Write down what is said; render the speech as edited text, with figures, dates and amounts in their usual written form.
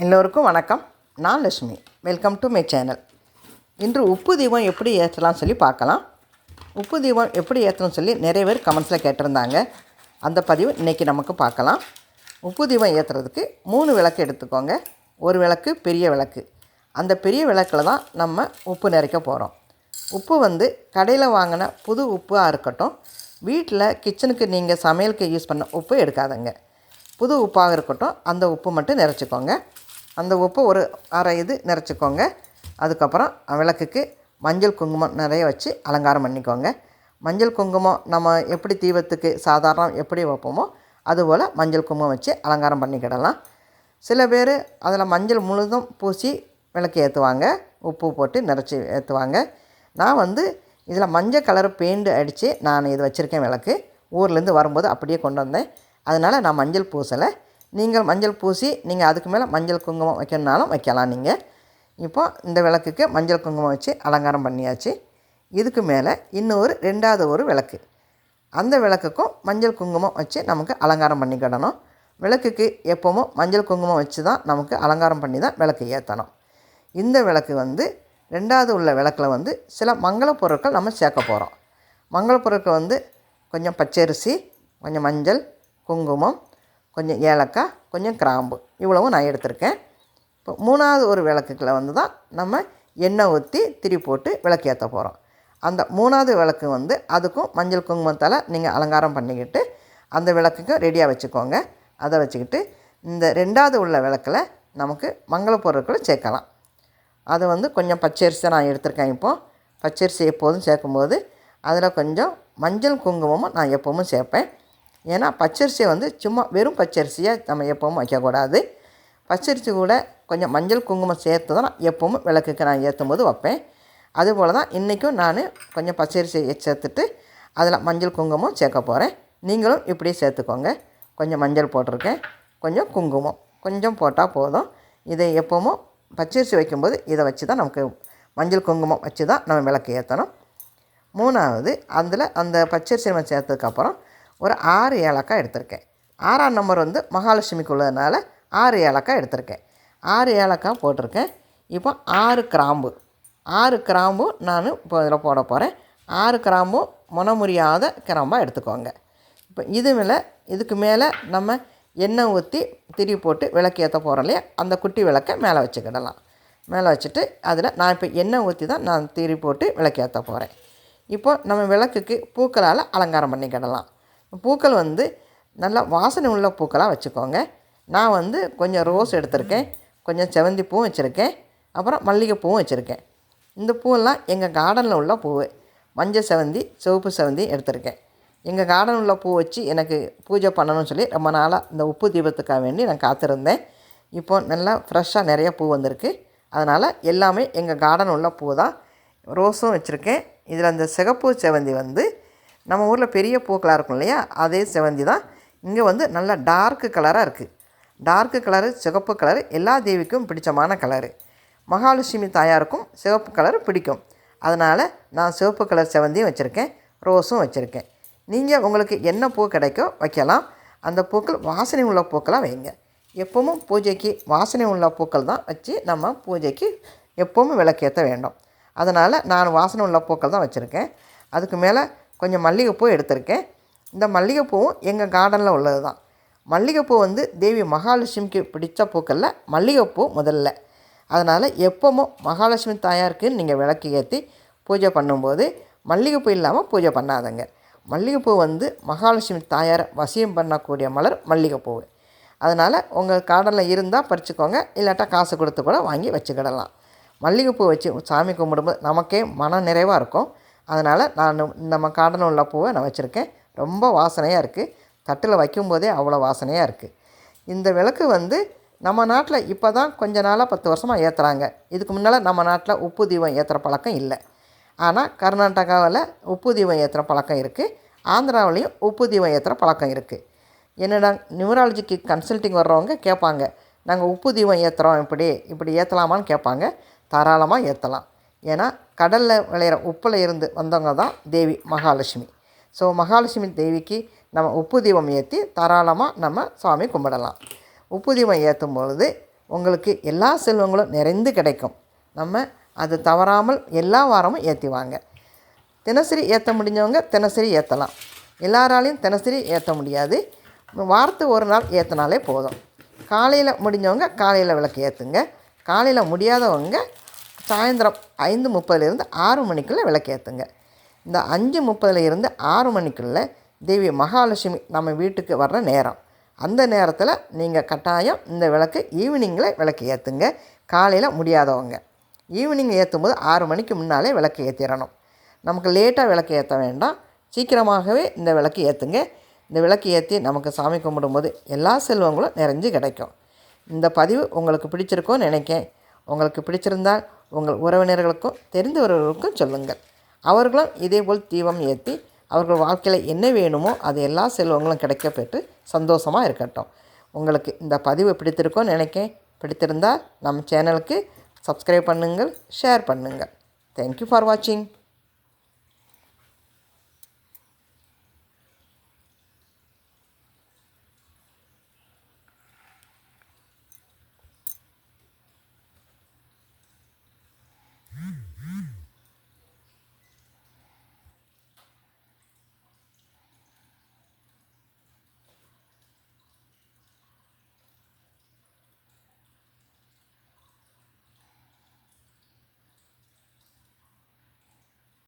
எல்லோருக்கும் வணக்கம். நான் Lakshmi. Welcome to my channel. இன்று உப்பு தீபம் எப்படி ஏற்றலாம் சொல்லி பார்க்கலாம். உப்பு தீபம் எப்படி ஏற்றணும்னு சொல்லி நிறைய பேர் கமெண்ட்ஸில் கேட்டிருந்தாங்க. அந்த பதிவு இன்றைக்கி நமக்கு பார்க்கலாம். உப்பு தீபம் ஏற்றுறதுக்கு 3 விளக்கு எடுத்துக்கோங்க. ஒரு விளக்கு பெரிய விளக்கு. அந்த பெரிய விளக்கில் தான் நம்ம உப்பு நிறைக்க போகிறோம். உப்பு கடையில் வாங்கின புது உப்பாக இருக்கட்டும், வீட்டில் கிச்சனுக்கு நீங்கள் சமையலுக்கு யூஸ் பண்ண உப்பு எடுக்காதங்க. புது உப்பாக இருக்கட்டும், அந்த உப்பு மட்டும் நிறச்சிக்கோங்க. அந்த உப்பு ஒரு அரை இது நிறச்சிக்கோங்க. அதுக்கப்புறம் விளக்குக்கு மஞ்சள் குங்குமம் நிறைய வச்சு அலங்காரம் பண்ணிக்கோங்க. மஞ்சள் குங்குமம் நம்ம எப்படி தீபத்துக்கு சாதாரணம் எப்படி வைப்போமோ அதுபோல் மஞ்சள் குங்குமம் வச்சு அலங்காரம் பண்ணிக்கிடலாம். சில பேர் அதில் மஞ்சள் முழுதும் பூசி விளக்கு ஏற்றுவாங்க, உப்பு போட்டு நிறச்சி ஏற்றுவாங்க. நான் இதில் மஞ்சள் கலர் பெயிண்ட் அடித்து நான் இது வச்சுருக்கேன். விளக்கு ஊர்லேருந்து வரும்போது அப்படியே கொண்டு வந்தேன். அதனால் நான் மஞ்சள் பூசலை. நீங்கள் மஞ்சள் பூசி நீங்கள் அதுக்கு மேலே மஞ்சள் குங்குமம் வைக்கணுன்னாலும் வைக்கலாம். நீங்கள் இப்போ இந்த விளக்குக்கு மஞ்சள் குங்குமம் வச்சு அலங்காரம் பண்ணியாச்சு. இதுக்கு மேலே இன்னொரு 2வது ஒரு விளக்கு, அந்த விளக்குக்கும் மஞ்சள் குங்குமம் வச்சு நமக்கு அலங்காரம் பண்ணிக்கிடணும். விளக்குக்கு எப்போவும் மஞ்சள் குங்குமம் வச்சு தான் நமக்கு அலங்காரம் பண்ணி தான் விளக்கு ஏற்றணும். இந்த விளக்கு 2வது உள்ள விளக்கில் சில மங்கள பொருட்கள் நம்ம சேர்க்க போகிறோம். மங்கள பொருட்கள் கொஞ்சம் பச்சரிசி, கொஞ்சம் மஞ்சள், குங்குமம், கொஞ்சம் ஏலக்காய், கொஞ்சம் கிராம்பு, இவ்வளவும் நான் எடுத்திருக்கேன். இப்போ 3வது ஒரு விளக்குக்கில் தான் நம்ம எண்ணெய் ஊற்றி திரி போட்டு விளக்கு ஏற்ற போகிறோம். அந்த 3வது விளக்கு அதுக்கும் மஞ்சள் குங்குமத்தால் நீங்கள் அலங்காரம் பண்ணிக்கிட்டு அந்த விளக்குக்கும் ரெடியாக வச்சுக்கோங்க. அதை வச்சுக்கிட்டு இந்த 2வது உள்ள விளக்கில் நமக்கு மங்கள பொருட்களை சேர்க்கலாம். அது கொஞ்சம் பச்சரிசி நான் எடுத்திருக்கேன். இப்போது பச்சரிசி எப்போதும் சேர்க்கும்போது அதில் கொஞ்சம் மஞ்சள் குங்குமமும் நான் எப்போவும் சேர்ப்பேன். ஏன்னா பச்சரிசியை சும்மா வெறும் பச்சரிசியை நம்ம எப்போவும் வைக்கக்கூடாது. பச்சரிசி கூட கொஞ்சம் மஞ்சள் குங்குமம் சேர்த்து தான் நான் எப்போவும் விளக்குக்கு நான் ஏற்றும் போது வைப்பேன். அதுபோல் தான் இன்றைக்கும் நான் கொஞ்சம் பச்சரிசியை சேர்த்துட்டு அதில் மஞ்சள் குங்குமம் சேர்க்க போகிறேன். நீங்களும் இப்படி சேர்த்துக்கோங்க. கொஞ்சம் மஞ்சள் போட்டிருக்கேன், கொஞ்சம் குங்குமம் கொஞ்சம் போட்டால் போதும். இதை எப்போவும் பச்சரிசி வைக்கும்போது இதை வச்சு தான் நமக்கு மஞ்சள் குங்குமம் வச்சு தான் நம்ம விளக்கு ஏற்றணும். 3வது அதில் அந்த பச்சரிசி நம்ம சேர்த்ததுக்கப்புறம் ஒரு 6 ஏலக்காய் எடுத்திருக்கேன். 6ஆம் நம்பர் மகாலட்சுமிக்கு உள்ளதுனால 6 ஏலக்காய் எடுத்திருக்கேன். 6 ஏலக்காய் போட்டிருக்கேன். இப்போ 6 கிராம்பு நான் இப்போ இதில் போட போகிறேன். 6 கிராம்பும் முனமுறியாத கிராம்பாக எடுத்துக்கோங்க. இப்போ இதுக்கு மேலே நம்ம எண்ணெய் ஊற்றி திரி போட்டு விளக்கு ஏற்ற போகிறோம் இல்லையா, அந்த குட்டி விளக்கை மேலே வச்சுக்கிடலாம். மேலே வச்சுட்டு அதில் நான் இப்போ எண்ணெய் ஊற்றி தான் நான் திரி போட்டு விளக்கு ஏற்ற போகிறேன். இப்போ நம்ம விளக்குக்கு பூக்களால் அலங்காரம் பண்ணிக்கிடலாம். பூக்கள் நல்லா வாசனை உள்ள பூக்களாக வச்சுக்கோங்க. நான் கொஞ்சம் ரோஸ் எடுத்திருக்கேன், கொஞ்சம் செவந்தி பூவும் வச்சுருக்கேன், அப்புறம் மல்லிகைப்பூவும் வச்சுருக்கேன். இந்த பூவெல்லாம் எங்கள் கார்டனில் உள்ள பூ. மஞ்சள் செவந்தி, சிவப்பு செவந்தி எடுத்திருக்கேன். எங்கள் கார்டன் உள்ள பூ வச்சு எனக்கு பூஜை பண்ணணும்னு சொல்லி ரொம்ப நாளாக இந்த உப்பு தீபத்துக்காக வேண்டி நான் காத்திருந்தேன். இப்போ நல்லா ஃப்ரெஷ்ஷாக நிறைய பூ வந்திருக்கு. அதனால் எல்லாமே எங்கள் கார்டன் உள்ள பூ தான். ரோஸும் வச்சுருக்கேன். இதில் அந்த சிகப்பு செவந்தி நம்ம ஊரில் பெரிய பூக்களாக இருக்கும் இல்லையா, அதே செவந்தி தான். இங்கே நல்லா டார்க்கு கலராக இருக்குது. டார்க்கு கலரு, சிகப்பு கலரு எல்லா தேவிக்கும் பிடிச்சமான கலரு. மகாலட்சுமி தாயாருக்கும் சிவப்பு கலர் பிடிக்கும். அதனால் நான் சிவப்பு கலர் செவந்தியும் வச்சுருக்கேன், ரோஸும் வச்சுருக்கேன். நீங்கள் உங்களுக்கு என்ன பூ கிடைக்கோ வைக்கலாம். அந்த பூக்கள் வாசனை உள்ள பூக்களாக வைங்க. எப்போவும் பூஜைக்கு வாசனை உள்ள பூக்கள் தான் வச்சு நம்ம பூஜைக்கு எப்போவும் விளக்கேற்ற வேண்டும். அதனால் நான் வாசனை உள்ள பூக்கள் தான் வச்சுருக்கேன். அதுக்கு மேலே கொஞ்சம் மல்லிகைப்பூ எடுத்திருக்கேன். இந்த மல்லிகைப்பூவும் எங்கள் கார்டனில் உள்ளது தான். மல்லிகைப்பூ தேவி மகாலட்சுமிக்கு பிடித்த பூக்களில் மல்லிகைப்பூ முதல்ல. அதனால் எப்போவும் மகாலட்சுமி தாயாருக்குன்னு நீங்கள் விளக்கு ஏற்றி பூஜை பண்ணும்போது மல்லிகைப்பூ இல்லாமல் பூஜை பண்ணாதங்க. மல்லிகைப்பூ மகாலட்சுமி தாயாரை வசியம் பண்ணக்கூடிய மலர் மல்லிகைப்பூ. அதனால் உங்கள் கார்டனில் இருந்தால் பறிச்சுக்கோங்க, இல்லாட்டா காசு கொடுத்து கூட வாங்கி வச்சுக்கிடலாம். மல்லிகைப்பூ வச்சு சாமி கும்பிடும்போது நமக்கே மன நிறைவாக இருக்கும். அதனால் நான் நம்ம கார்டனில் உள்ள பூவை நான் வச்சுருக்கேன். ரொம்ப வாசனையாக இருக்குது. தட்டில் வைக்கும்போதே அவ்வளோ வாசனையாக இருக்குது. இந்த விளக்கு நம்ம நாட்டில் இப்போ தான் கொஞ்ச நாளாக 10 வருஷமாக ஏற்றுறாங்க. இதுக்கு முன்னால் நம்ம நாட்டில் உப்பு தீபம் ஏற்றுற பழக்கம் இல்லை. ஆனால் கர்நாடகாவில் உப்பு தீபம் ஏற்றுற பழக்கம் இருக்குது. ஆந்திராவிலையும் உப்பு தீபம் ஏற்றுற பழக்கம் இருக்குது. என்னடா நியூமராலஜிக்கு கன்சல்ட்டிங் வர்றவங்க கேட்பாங்க, நாங்கள் உப்பு தீபம் ஏற்றுறோம், இப்படி ஏற்றலாமான்னு கேட்பாங்க. தாராளமாக ஏற்றலாம். ஏன்னா கடலில் விளையிற உப்பில் இருந்து வந்தவங்க தான் தேவி மகாலட்சுமி. ஸோ மகாலட்சுமி தேவிக்கு நம்ம உப்பு தீபம் ஏற்றி தாராளமாக நம்ம சாமி கும்பிடலாம். உப்பு தீபம் ஏற்றும் பொழுது உங்களுக்கு எல்லா செல்வங்களும் நிறைந்து கிடைக்கும். நம்ம அது தவறாமல் எல்லா வாரமும் ஏற்றி வாங்க. தினசரி ஏற்ற முடிஞ்சவங்க தினசரி ஏற்றலாம். எல்லாராலையும் தினசரி ஏற்ற முடியாது. வாரத்துக்கு ஒரு நாள் ஏற்றினாலே போதும். காலையில் முடிஞ்சவங்க காலையில் விளக்கு ஏற்றுங்க. காலையில் முடியாதவங்க சாயந்தரம் 5:30லேருந்து 6 மணிக்குள்ளே விளக்கு ஏற்றுங்க. இந்த 5:30லேருந்து 6 மணிக்குள்ளே தேவி மகாலட்சுமி நம்ம வீட்டுக்கு வர்ற நேரம். அந்த நேரத்தில் நீங்கள் கட்டாயம் இந்த விளக்கு ஈவினிங்கில் விளக்கு ஏற்றுங்க. காலையில் முடியாதவங்க ஈவினிங் ஏற்றும்போது 6 மணிக்கு முன்னாலே விளக்கு ஏற்றிடணும். நமக்கு லேட்டாக விளக்கு ஏற்ற வேண்டாம், சீக்கிரமாகவே இந்த விளக்கு ஏற்றுங்க. இந்த விளக்கு ஏற்றி நமக்கு சாமி கும்பிடும்போது எல்லா செல்வங்களும் நிறைஞ்சு கிடைக்கும். இந்த பதிவு உங்களுக்கு பிடிச்சிருக்கோன்னு நினைக்கிறேன். உங்களுக்கு பிடிச்சிருந்தால் உங்கள் உறவினர்களுக்கும் தெரிந்தவர்களுக்கும் சொல்லுங்கள். அவர்களும் இதேபோல் தீபம் ஏற்றி அவர்கள் வாழ்க்கையில் என்ன வேணுமோ அது எல்லா செல்வங்களும் கிடைக்க பெற்று சந்தோஷமாக இருக்கட்டும். உங்களுக்கு இந்த பதிவு பிடித்திருக்கோன்னு நினைக்கிறேன். பிடித்திருந்தால் நம்ம சேனலுக்கு சப்ஸ்கிரைப் பண்ணுங்கள், ஷேர் பண்ணுங்கள். தேங்க்யூ ஃபார் வாட்சிங்.